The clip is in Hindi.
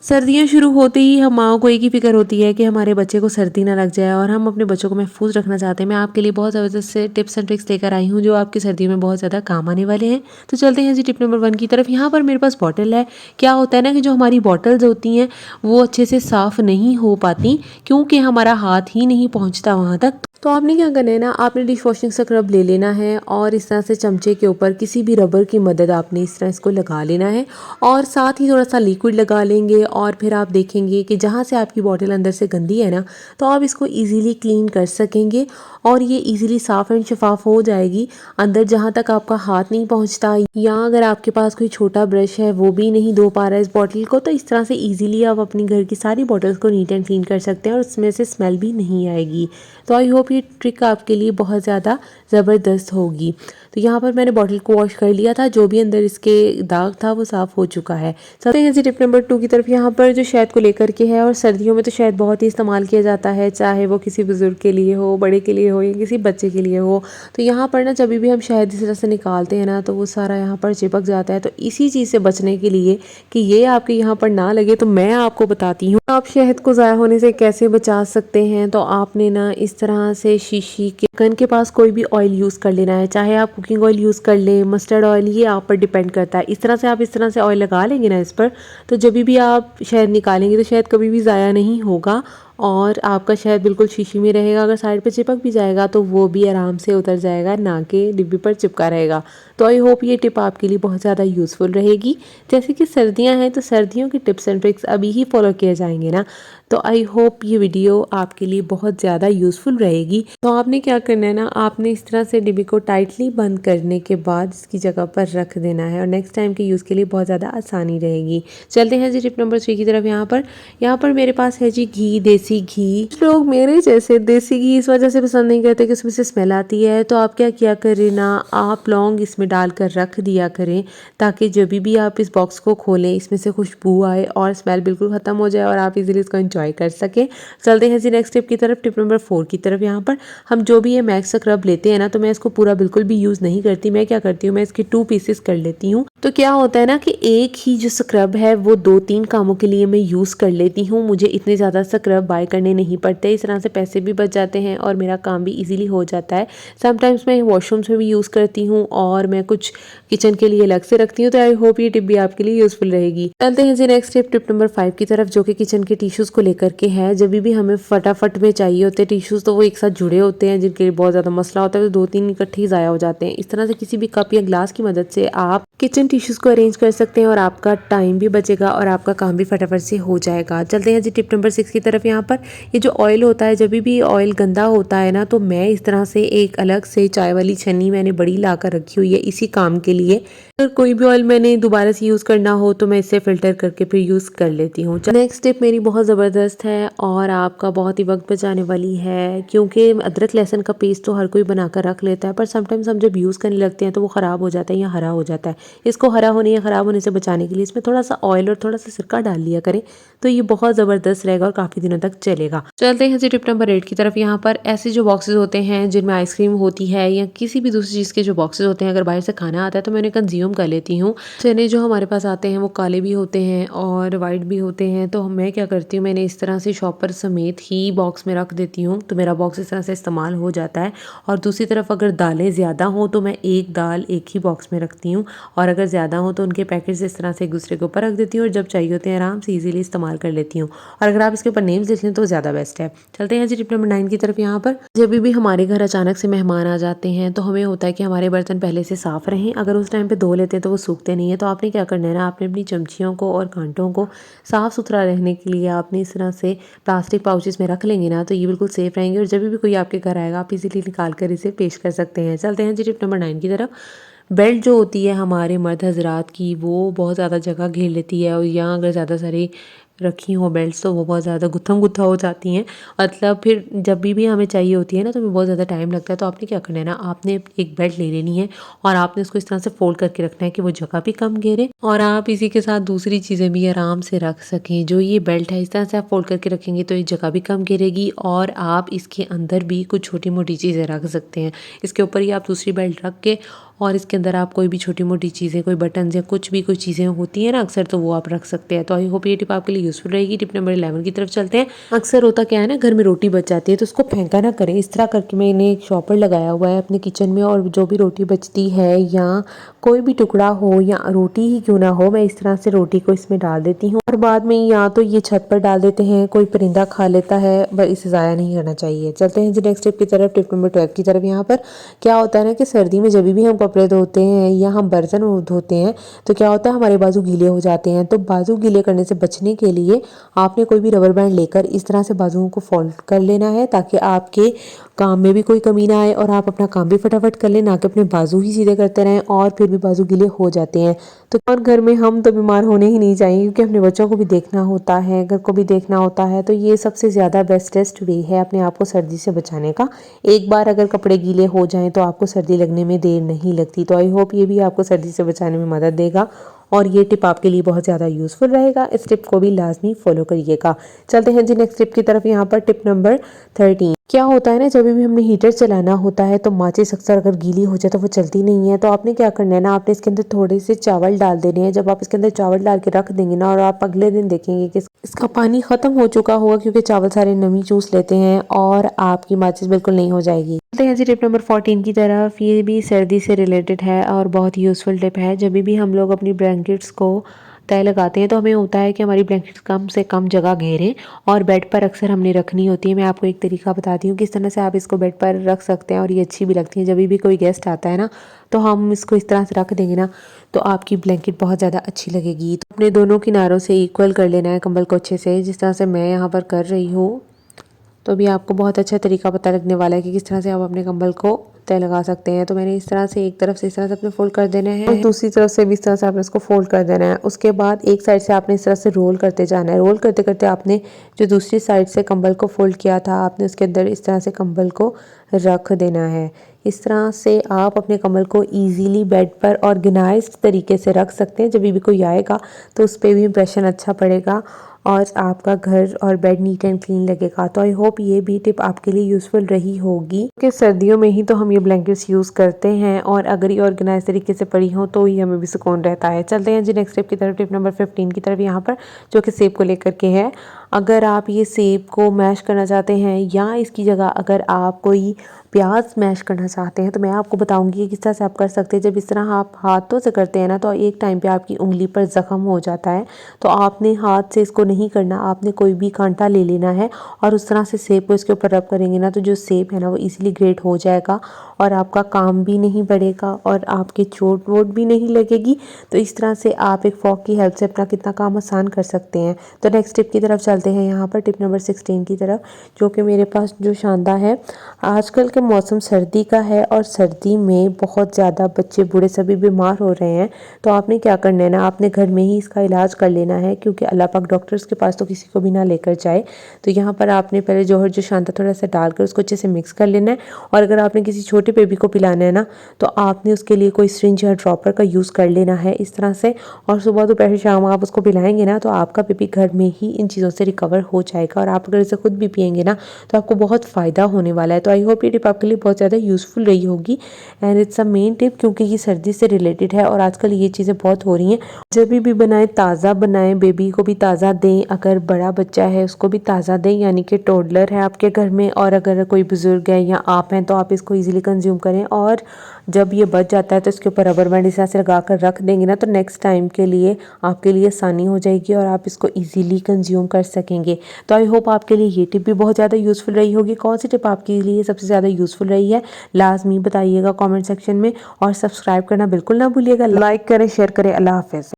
सर्दियाँ शुरू होते ही हम माँओं को एक ही फ़िक्र होती है कि हमारे बच्चे को सर्दी ना लग जाए और हम अपने बच्चों को महफूज़ रखना चाहते हैं। मैं आपके लिए बहुत ज़बरदस्त से टिप्स एंड ट्रिक्स लेकर आई हूँ जो आपकी सर्दियों में बहुत ज़्यादा काम आने वाले हैं। तो चलते हैं जी टिप नंबर 1 की तरफ। यहाँ पर मेरे पास बॉटल है। क्या होता है ना कि जो हमारी बॉटल्स होती हैं वो अच्छे से साफ़ नहीं हो पाती क्योंकि हमारा हाथ ही नहीं पहुँचता वहाँ तक। तो आपने क्या करना है ना, आपने डिश वॉशिंग स्क्रब ले लेना है और इस तरह से चमचे के ऊपर किसी भी रबर की मदद आपने इस तरह इसको लगा लेना है और साथ ही थोड़ा सा लिक्विड लगा लेंगे और फिर आप देखेंगे कि जहाँ से आपकी बॉटल अंदर से गंदी है ना, तो आप इसको इजीली क्लीन कर सकेंगे और ये इजीली साफ़ एंड शफाफ हो जाएगी। अंदर जहाँ तक आपका हाथ नहीं पहुँचता या अगर आपके पास कोई छोटा ब्रश है वो भी नहीं धो पा रहा है इस बॉटल को, तो इस तरह से इजीली आप अपनी घर की सारी बॉटल्स को नीट एंड क्लीन कर सकते हैं और उसमें से स्मेल भी नहीं आएगी। तो आई होप ये ट्रिक आपके लिए बहुत ज़्यादा ज़बरदस्त होगी। तो यहाँ पर मैंने बॉटल को वॉश कर लिया था, जो भी अंदर इसके दाग था वो साफ़ हो चुका है। चलते हैं जी टिप नंबर 2 की तरफ। यहाँ पर जो शहद को लेकर के है, और सर्दियों में तो शहद बहुत ही इस्तेमाल किया जाता है, चाहे वो किसी बुज़ुर्ग के लिए हो, बड़े के लिए हो या किसी बच्चे के लिए हो। तो यहाँ पर ना जब भी हम शहद इस तरह से निकालते हैं ना, तो वो सारा यहाँ पर चिपक जाता है। तो इसी चीज़ से बचने के लिए कि ये आपके यहाँ पर ना लगे, तो मैं आपको बताती हूँ आप शहद को ज़ाया होने से कैसे बचा सकते हैं। तो आपने ना इस तरह से शीशी के ढक्कन के पास कोई भी ऑयल यूज़ कर लेना है, चाहे आप कुकिंग ऑयल यूज़ कर लें, मस्टर्ड ऑयल, ये आप पर डिपेंड करता है। इस तरह से आप इस तरह से ऑयल लगा लेंगे ना इस पर, तो जब भी आप शहद निकालेंगे तो शहद कभी भी ज़ाया नहीं होगा और आपका शहद बिल्कुल शीशी में रहेगा। अगर साइड पे चिपक भी जाएगा तो वो भी आराम से उतर जाएगा, ना कि डिब्बी पर चिपका रहेगा। तो आई होप ये टिप आपके लिए बहुत ज़्यादा यूज़फुल रहेगी। जैसे कि सर्दियां हैं तो सर्दियों की टिप्स एंड ट्रिक्स अभी ही फॉलो किए जाएंगे ना, तो आई होप ये वीडियो आपके लिए बहुत ज़्यादा यूज़फुल रहेगी। तो आपने क्या करना है ना, आपने इस तरह से डिब्बी को टाइटली बंद करने के बाद इसकी जगह पर रख देना है और नेक्स्ट टाइम के यूज़ के लिए बहुत ज़्यादा आसानी रहेगी। चलते हैं जी टिप नंबर 3 की तरफ। यहाँ पर मेरे पास है जी घी, देसी घी। कुछ लोग मेरे जैसे देसी घी इस वजह से पसंद नहीं करते कि उसमें से स्मेल आती है, तो आप क्या किया करें ना, आप लौंग इसमें डालकर रख दिया करें ताकि जब भी आप इस बॉक्स को खोलें इसमें से खुशबू आए और स्मेल बिल्कुल ख़त्म हो जाए और आप इजीली इसको एंजॉय कर सकें। चलते हैं जी नेक्स्ट टिप की तरफ, टिप नंबर 4 की तरफ। यहाँ पर हम जो भी ये मैक्स स्क्रब लेते हैं ना, तो मैं इसको पूरा बिल्कुल भी यूज़ नहीं करती। मैं क्या करती हूँ, मैं इसके 2 पीसेस कर लेती हूँ। तो क्या होता है ना कि एक ही जो स्क्रब है वो 2-3 कामों के लिए मैं यूज़ कर लेती हूँ। मुझे इतने ज़्यादा स्क्रब बाय करने नहीं पड़ते, इस तरह से पैसे भी बच जाते हैं और मेरा काम भी इजीली हो जाता है। समटाइम्स मैं वॉशरूम्स में भी यूज़ करती हूँ और मैं कुछ किचन के लिए अलग से रखती हूँ। तो आई होप ये टिप भी आपके लिए यूज़फुल रहेगी। चलते हैं जी नेक्स्ट टिप, टिप नंबर 5 की तरफ, जो कि किचन के टिश्यूज़ को लेकर के है। जब भी हमें फटाफट में चाहिए होते हैं टिश्यूज़, तो वो एक साथ जुड़े होते हैं जिनके लिए बहुत ज़्यादा मसला होता है, तो 2-3 इकट्ठे ही ज़ाया हो जाते हैं। इस तरह से किसी भी कप या ग्लास की मदद से आप किचन टिश्यूज़ को अरेंज कर सकते हैं और आपका टाइम भी बचेगा और आपका काम भी फटाफट से हो जाएगा। चलते हैं जी टिप नंबर 6 की तरफ। यहाँ पर ये जो ऑयल होता है, जब भी ऑयल गंदा होता है ना, तो मैं इस तरह से एक अलग से चाय वाली छन्नी मैंने बड़ी ला कर रखी हुई है इसी काम के लिए। अगर कोई भी ऑयल मैंने दोबारा से यूज़ करना हो तो मैं इसे फ़िल्टर करके फिर यूज़ कर लेती हूँ। नेक्स्ट टिप मेरी बहुत ज़बरदस्त है और आपका बहुत ही वक्त बचाने वाली है, क्योंकि अदरक लहसुन का पेस्ट तो हर कोई बनाकर रख लेता है, पर समटाइम्स हम जब यूज़ करने लगते हैं तो वो ख़राब हो जाता है या हरा हो जाता है। इसको हरा होने या ख़राब होने से बचाने के लिए इसमें थोड़ा सा ऑयल और थोड़ा सा सिरका डाल लिया करें, तो ये बहुत ज़बरदस्त रहेगा और काफ़ी दिनों तक चलेगा। चलते हैं जी टिप नंबर 8 की तरफ। यहाँ पर ऐसे जो बॉक्सेस होते हैं जिनमें आइसक्रीम होती है या किसी भी दूसरी चीज़ के जो बॉक्सेस होते हैं, अगर बाहर से खाना आता है तो मैं उन्हें कंज्यूम कर लेती हूँ। चने जो हमारे पास आते हैं वो काले भी होते हैं और वाइट भी होते हैं, तो मैं क्या करती हूँ, मैंने इस तरह से शॉपर समेत ही बॉक्स में रख देती हूँ, तो मेरा बॉक्स इस तरह से इस्तेमाल हो जाता है। और दूसरी तरफ अगर दालें ज़्यादा हों तो मैं एक दाल एक ही बॉक्स में रखती हूँ और अगर ज़्यादा हो तो उनके पैकेट्स इस तरह से एक दूसरे के ऊपर रख देती हूँ और जब चाहिए होते हैं आराम से इजीली इस्तेमाल कर लेती हूँ। और अगर आप इसके ऊपर नेम्स लिख लें तो ज़्यादा बेस्ट है। चलते हैं जी टिप नंबर 9 की तरफ। यहाँ पर जब भी हमारे घर अचानक से मेहमान आ जाते हैं तो हमें होता है कि हमारे बर्तन पहले से साफ़ रहें। अगर उस टाइम पे धो लेते हैं तो वो सूखते नहीं है, तो आपने क्या करना है ना, आपने अपनी चमचियों को और कांटों को साफ़ सुथरा रहने के लिए आपने इस तरह से प्लास्टिक पाउचेस में रख लेंगे ना, तो ये बिल्कुल सेफ़ रहेंगे और जब भी कोई आपके घर आएगा आप इजीली निकाल कर इसे पेश कर सकते हैं। चलते हैं जी टिप नंबर 9 की तरफ। बेल्ट जो होती है हमारे मर्द हज़रात की, वो बहुत ज़्यादा जगह घेर लेती है और यहाँ अगर ज़्यादा सारी रखी हों बेल्ट्स तो वो बहुत ज़्यादा गुत्थम-गुत्था हो जाती हैं। मतलब फिर जब भी हमें चाहिए होती है ना, तो हमें बहुत ज़्यादा टाइम लगता है। तो आपने क्या करना है ना, आपने एक बेल्ट ले लेनी है और आपने उसको इस तरह से फ़ोल्ड करके रखना है कि वो जगह भी कम घेरे और आप इसी के साथ दूसरी चीज़ें भी आराम से रख सकें। जो ये बेल्ट है इस तरह से आप फ़ोल्ड करके रखेंगे तो ये जगह भी कम घेरेगी और आप इसके अंदर भी कुछ छोटी-मोटी चीज़ें रख सकते हैं। इसके ऊपर ही आप दूसरी बेल्ट रख के और इसके अंदर आप कोई भी छोटी मोटी चीज़ें, कोई बटन या कुछ भी कोई चीज़ें होती हैं ना अक्सर, तो वो आप रख सकते हैं। तो आई होप ये टिप आपके लिए यूज़फुल रहेगी। टिप नंबर 11 की तरफ चलते हैं। अक्सर होता क्या है ना, घर में रोटी बच जाती है तो उसको फेंका ना करें। इस तरह करके मैंने एक शॉपर लगाया हुआ है अपने किचन में, और जो भी रोटी बचती है या कोई भी टुकड़ा हो या रोटी ही क्यों ना हो, मैं इस तरह से रोटी को इसमें डाल देती हूँ और बाद में या तो ये छत पर डाल देते हैं, कोई परिंदा खा लेता है, बस इसे ज़ाया नहीं करना चाहिए। चलते हैं जी नेक्स्ट टिप की तरफ, टिप नंबर 12 की तरफ। यहाँ पर क्या होता है ना कि सर्दी में जब भी हम कपड़े धोते हैं या हम बर्तन धोते हैं तो क्या होता है, हमारे बाजू गीले हो जाते हैं। तो बाजू गीले करने से बचने के लिए आपने कोई भी रबर बैंड लेकर इस तरह से बाजुओं को फोल्ड कर लेना है, ताकि आपके काम में भी कोई कमी ना आए और आप अपना काम भी फटाफट कर लें, ना कि अपने बाजू ही सीधे करते रहें और फिर भी बाजू गीले हो जाते हैं। तो और घर में हम तो बीमार होने ही नहीं चाहिए, क्योंकि अपने बच्चों को भी देखना होता है, घर को भी देखना होता है। तो ये सबसे ज़्यादा बेस्टेस्ट वे है अपने आप को सर्दी से बचाने का। एक बार अगर कपड़े गीले हो जाएं तो आपको सर्दी लगने में देर नहीं लगती। तो आई होप ये भी आपको सर्दी से बचाने में मदद देगा और ये टिप आपके लिए बहुत ज़्यादा यूज़फुल रहेगा। इस टिप को भी लाजमी फॉलो करिएगा। चलते हैं जी नेक्स्ट टिप की तरफ। यहाँ पर टिप नंबर 13। क्या होता है ना, जब भी हमने हीटर चलाना होता है तो माचिस अक्सर अगर गीली हो जाए तो वो चलती नहीं है। तो आपने क्या करना है ना, आपने इसके अंदर थोड़े से चावल डाल देने हैं। जब आप इसके अंदर चावल डाल के रख देंगे ना, और आप अगले दिन देखेंगे कि इसका पानी ख़त्म हो चुका होगा, क्योंकि चावल सारे नमी चूस लेते हैं और आपकी माचिस बिल्कुल नहीं हो जाएगी। चलते हैं जी टिप नंबर 14 की तरफ। ये भी सर्दी से रिलेटेड है और बहुत यूज़फुल टिप है। जब भी हम लोग अपनी ब्लैंकेट्स को तय लगाते हैं तो हमें होता है कि हमारी ब्लैंकेट्स कम से कम जगह घेरें, और बेड पर अक्सर हमने रखनी होती है। मैं आपको एक तरीका बताती हूँ किस तरह से आप इसको बेड पर रख सकते हैं, और ये अच्छी भी लगती है। जब भी कोई गेस्ट आता है ना, तो हम इसको इस तरह से रख देंगे ना, तो आपकी ब्लैंकेट बहुत ज़्यादा अच्छी लगेगी। तो अपने दोनों किनारों से इक्वल कर लेना है कंबल को अच्छे से, जिस तरह से मैं यहाँ पर कर रही हूँ। तो अभी आपको बहुत अच्छा तरीका पता लगने वाला है कि किस तरह से आप अपने कंबल को तय लगा सकते हैं। तो मैंने इस तरह से एक तरफ से इस तरह से अपने फोल्ड कर देना है, और दूसरी तरफ से भी इस तरह से आपने इसको फोल्ड कर देना है। उसके बाद एक साइड से आपने इस तरह से रोल करते जाना है। रोल करते करते आपने जो दूसरी साइड से कंबल को फोल्ड किया था, आपने उसके अंदर इस तरह से कंबल को रख देना है। इस तरह से आप अपने कंबल को ईजीली बेड पर ऑर्गेनाइज्ड तरीके से रख सकते हैं। जब भी कोई आएगा तो उस पर भी इम्प्रेशन अच्छा पड़ेगा और आपका घर और बेड नीट एंड क्लीन लगेगा। तो आई होप ये भी टिप आपके लिए यूज़फुल रही होगी, क्योंकि सर्दियों में ही तो हम ये ब्लैंकेट्स यूज़ करते हैं, और अगर ये ऑर्गेनाइज तरीके से पड़ी हो तो ही हमें भी सुकून रहता है। चलते हैं जी नेक्स्ट टिप की तरफ, टिप नंबर 15 की तरफ। यहाँ पर जो कि सेब को लेकर के है। अगर आप ये सेब को मैश करना चाहते हैं, या इसकी जगह अगर आप कोई प्याज मैश करना चाहते हैं, तो मैं आपको बताऊंगी कि किस तरह से आप कर सकते हैं। जब इस तरह आप हाथों से करते हैं ना, तो एक टाइम पे आपकी उंगली पर ज़ख्म हो जाता है। तो आपने हाथ से इसको नहीं करना, आपने कोई भी कांटा ले लेना है और उस तरह से सेब को इसके ऊपर रब करेंगे ना, तो जो सेब है ना वो इजीली ग्रेट हो जाएगा और आपका काम भी नहीं बढ़ेगा और आपके चोट वोट भी नहीं लगेगी। तो इस तरह से आप एक फॉक की हेल्प से अपना कितना काम आसान कर सकते हैं। तो नेक्स्ट टिप की तरफ चलते हैं। यहाँ पर टिप नंबर 16 की तरफ, जो कि मेरे पास जो शानदार है। आजकल के मौसम सर्दी का है और सर्दी में बहुत ज़्यादा बच्चे बूढ़े सभी बीमार हो रहे हैं। तो आपने क्या करना है ना, आपने घर में ही इसका इलाज कर लेना है, क्योंकि अल्लाह पाक डॉक्टर्स के पास तो किसी को भी ना लेकर जाए। तो यहाँ पर आपने पहले जोहर जो शांता थोड़ा सा डालकर उसको अच्छे से मिक्स कर लेना है। और अगर आपने किसी छोटे बेबी को पिलाना है ना, तो आपने उसके लिए कोई सिरिंज या ड्रॉपर का यूज़ कर लेना है इस तरह से। और सुबह दोपहर शाम आप उसको पिलाएंगे ना, तो आपका बेबी घर में ही इन चीज़ों से रिकवर हो जाएगा। और आप अगर इसे खुद भी पियेंगे ना, तो आपको बहुत फ़ायदा होने वाला है। तो आई होप ये टिप आपके लिए बहुत ज़्यादा यूज़फुल रही होगी, and it's a main tip, क्योंकि ये सर्दी से रिलेटेड है और आजकल ये चीज़ें बहुत हो रही हैं। जब भी बनाएं ताज़ा बनाएं, बेबी को भी ताज़ा दें, अगर बड़ा बच्चा है उसको भी ताज़ा दें, यानी कि टोडलर है आपके घर में, और अगर कोई बुज़ुर्ग है या आप हैं तो आप इसको ईजिली कंज्यूम करें। और जब ये बच जाता है तो इसके ऊपर रबर बैंड इस तरह से लगा कर रख देंगे ना, तो नेक्स्ट टाइम के लिए आपके लिए आसानी हो जाएगी और आप इसको ईजिली कंज्यूम कर सकेंगे। तो आई होप आपके लिए ये टिप भी बहुत ज़्यादा यूज़फुल रही होगी। कौन सी टिप आपके लिए सबसे ज़्यादा यूज़फुल रही है, लाजमी बताइएगा कमेंट सेक्शन में, और सब्सक्राइब करना बिल्कुल ना भूलिएगा। लाइक करें, शेयर करें। अल्लाह हाफ़िज़।